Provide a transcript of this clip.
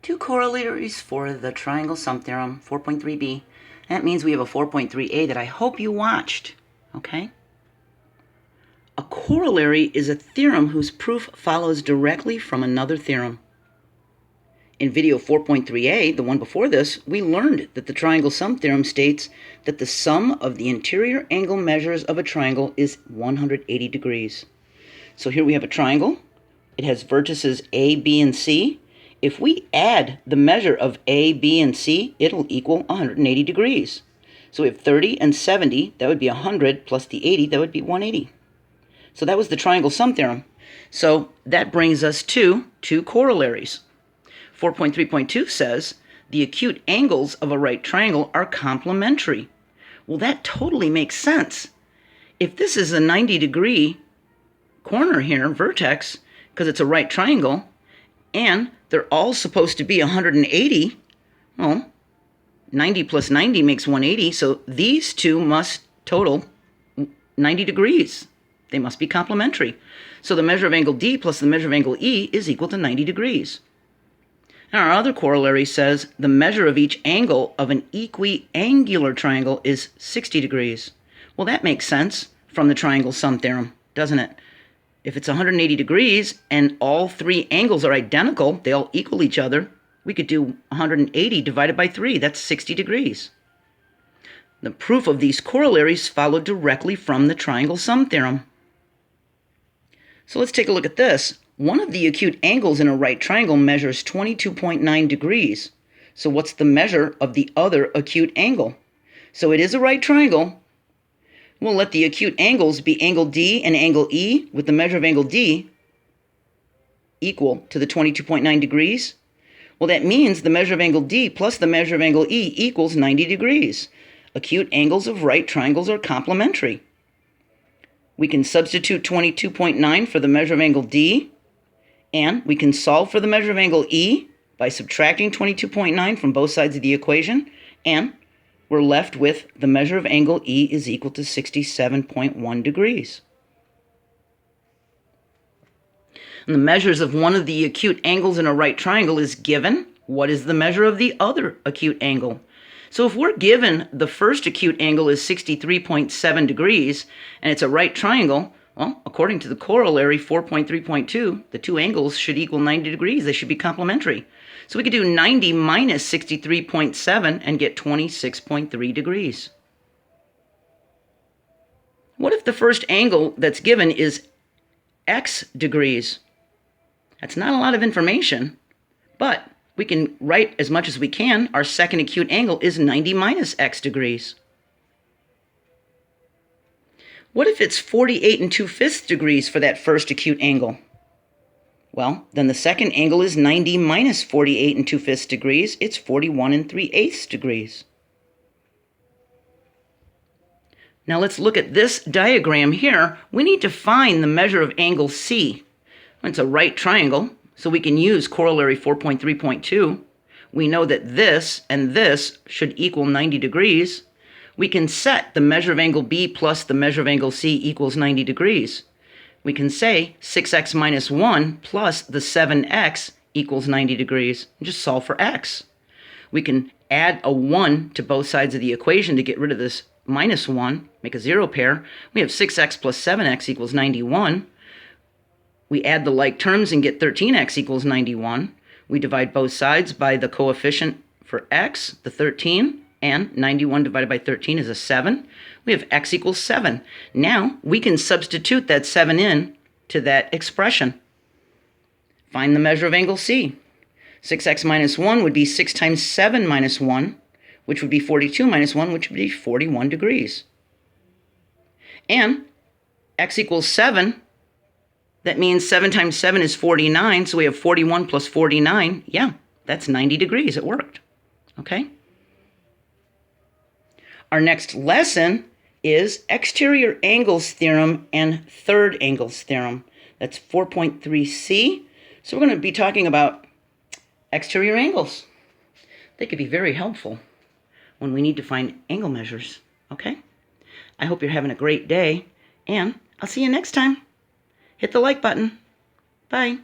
Two corollaries for the triangle sum theorem, 4.3b. That means we have a 4.3a that I hope you watched, okay? A corollary is a theorem whose proof follows directly from another theorem. In video 4.3a, the one before this, we learned that the triangle sum theorem states that the sum of the interior angle measures of a triangle is 180 degrees. So here we have a triangle. It has vertices A, B, and C. If we add the measure of A, B, and C, it'll equal 180 degrees. So we have 30 and 70, that would be 100, plus the 80, that would be 180. So that was the triangle sum theorem. So that brings us to two corollaries. 4.3.2 says the acute angles of a right triangle are complementary. Well, that totally makes sense. If this is a 90-degree corner here, vertex, because it's a right triangle, and they're all supposed to be 180, well, 90 plus 90 makes 180, so these two must total 90 degrees. They must be complementary. So the measure of angle D plus the measure of angle E is equal to 90 degrees. And our other corollary says the measure of each angle of an equiangular triangle is 60 degrees. Well, that makes sense from the triangle sum theorem, doesn't it? If it's 180 degrees and all three angles are identical, they all equal each other, we could do 180 divided by 3. That's 60 degrees. The proof of these corollaries followed directly from the triangle sum theorem. So let's take a look at this. One of the acute angles in a right triangle measures 22.9 degrees. So what's the measure of the other acute angle? So it is a right triangle. We'll let the acute angles be angle D and angle E, with the measure of angle D equal to the 22.9 degrees. Well, that means the measure of angle D plus the measure of angle E equals 90 degrees. Acute angles of right triangles are complementary. We can substitute 22.9 for the measure of angle D, and we can solve for the measure of angle E by subtracting 22.9 from both sides of the equation, and we're left with the measure of angle E is equal to 67.1 degrees. And the measures of one of the acute angles in a right triangle is given. What is the measure of the other acute angle? So if we're given the first acute angle is 63.7 degrees, and it's a right triangle, well, according to the corollary 4.3.2, the two angles should equal 90 degrees. They should be complementary. So we could do 90 minus 63.7 and get 26.3 degrees. What if the first angle that's given is x degrees? That's not a lot of information, but we can write as much as we can. Our second acute angle is 90 minus x degrees. What if it's 48 2/5 degrees for that first acute angle? Well, then the second angle is 90 minus 48 2/5 degrees. It's 41 3/8 degrees. Now let's look at this diagram here. We need to find the measure of angle C. It's a right triangle, so we can use corollary 4.3.2. We know that this and this should equal 90 degrees. We can set the measure of angle B plus the measure of angle C equals 90 degrees. We can say 6x minus 1 plus the 7x equals 90 degrees. And just solve for x. We can add a 1 to both sides of the equation to get rid of this minus 1, make a zero pair. We have 6x plus 7x equals 91. We add the like terms and get 13x equals 91. We divide both sides by the coefficient for x, the 13, and 91 divided by 13 is a 7. We have x equals 7. Now we can substitute that 7 in to that expression. Find the measure of angle C. 6x minus 1 would be 6 times 7 minus 1, which would be 42 minus 1, which would be 41 degrees. And x equals 7. That means 7 times 7 is 49, so we have 41 plus 49. Yeah, that's 90 degrees. It worked. Okay? Our next lesson is exterior angles theorem and third angles theorem. That's 4.3c. So we're going to be talking about exterior angles. They could be very helpful when we need to find angle measures. Okay? I hope you're having a great day, and I'll see you next time. Hit the like button. Bye.